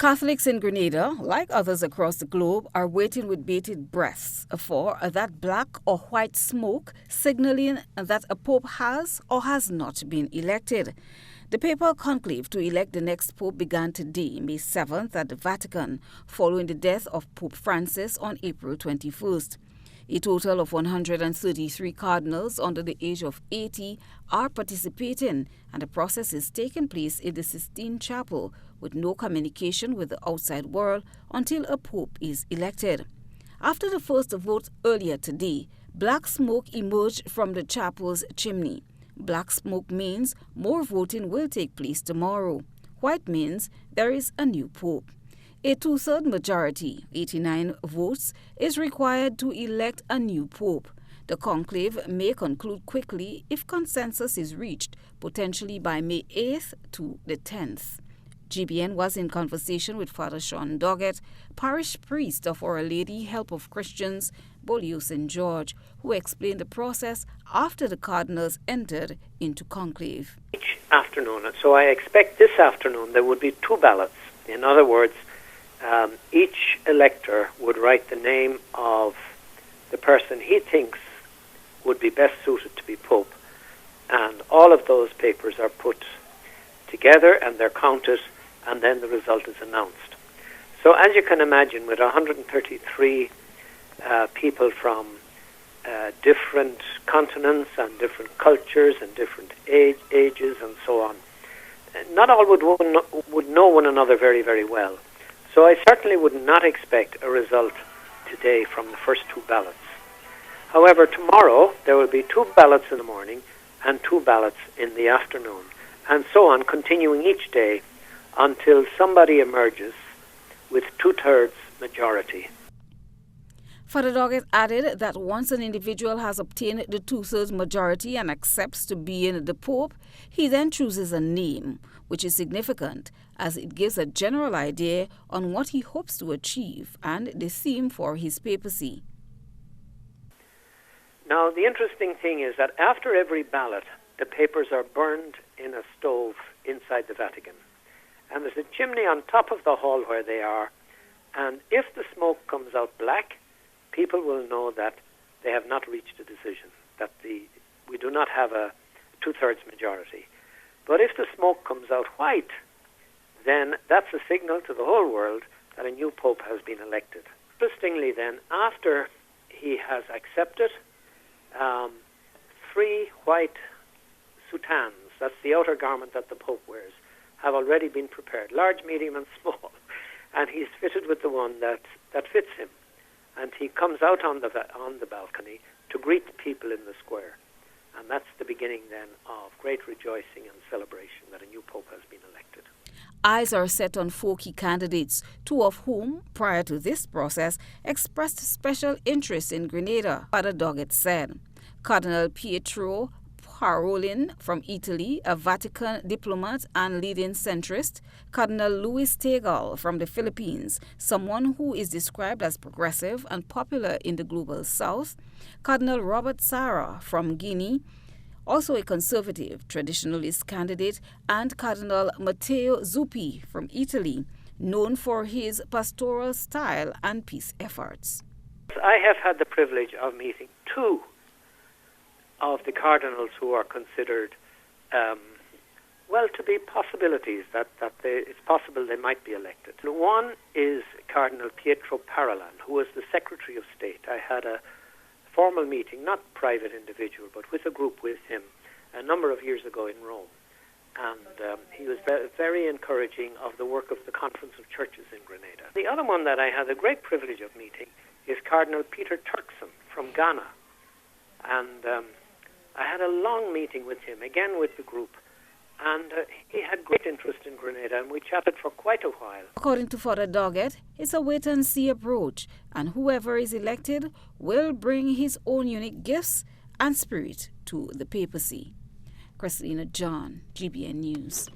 Catholics in Grenada, like others across the globe, are waiting with bated breaths for that black or white smoke signaling that a pope has or has not been elected. The papal conclave to elect the next pope began today, May 7th, at the Vatican, following the death of Pope Francis on April 21st. A total of 133 cardinals under the age of 80 are participating, and the process is taking place in the Sistine Chapel with no communication with the outside world until a pope is elected. After the first vote earlier today, black smoke emerged from the chapel's chimney. Black smoke means more voting will take place tomorrow. White means there is a new pope. A two-thirds majority, 89 votes, is required to elect a new pope. The conclave may conclude quickly if consensus is reached, potentially by May 8th to the 10th. GBN was in conversation with Father Sean Doggett, parish priest of Our Lady Help of Christians, Beaulieu St. George, who explained the process after the cardinals entered into conclave. Each afternoon, so I expect this afternoon there would be two ballots. In other words, each elector would write the name of the person he thinks would be best suited to be pope, and all of those papers are put together and they're counted, and then the result is announced. So as you can imagine, with 133 people from different continents and different cultures and different ages and so on, not all would know one another very, very well. So I certainly would not expect a result today from the first two ballots. However, tomorrow there will be two ballots in the morning and two ballots in the afternoon, and so on, continuing each day until somebody emerges with two-thirds majority. Father Doggett added that once an individual has obtained the two-thirds majority and accepts to being the pope, he then chooses a name, which is significant as it gives a general idea on what he hopes to achieve and the theme for his papacy. Now, the interesting thing is that after every ballot, the papers are burned in a stove inside the Vatican. And there's a chimney on top of the hall where they are, and if the smoke comes out black, people will know that they have not reached a decision, that we do not have a two-thirds majority. But if the smoke comes out white, then that's a signal to the whole world that a new pope has been elected. Interestingly then, after he has accepted, 3 white soutanes, that's the outer garment that the pope wears, have already been prepared, large, medium and small, and he's fitted with the one that fits him. And he comes out on the balcony to greet the people in the square. And that's the beginning then of great rejoicing and celebration that a new pope has been elected. Eyes are set on 4 key candidates, 2 of whom, prior to this process, expressed special interest in Grenada, Father Doggett said. Cardinal Pietro Parolin from Italy, a Vatican diplomat and leading centrist, Cardinal Luis Tegal from the Philippines, someone who is described as progressive and popular in the global south, Cardinal Robert Sarah from Guinea, also a conservative traditionalist candidate, and Cardinal Matteo Zuppi from Italy, known for his pastoral style and peace efforts. I have had the privilege of meeting 2 of the cardinals who are considered, to be possibilities, it's possible they might be elected. One is Cardinal Pietro Parolin, who was the Secretary of State. I had a formal meeting, not private individual, but with a group with him a number of years ago in Rome. And he was very encouraging of the work of the Conference of Churches in Grenada. The other one that I had the great privilege of meeting is Cardinal Peter Turkson from Ghana. And I had a long meeting with him, again with the group, and he had great interest in Grenada, and we chatted for quite a while. According to Father Doggett, it's a wait-and-see approach, and whoever is elected will bring his own unique gifts and spirit to the papacy. Christina John, GBN News.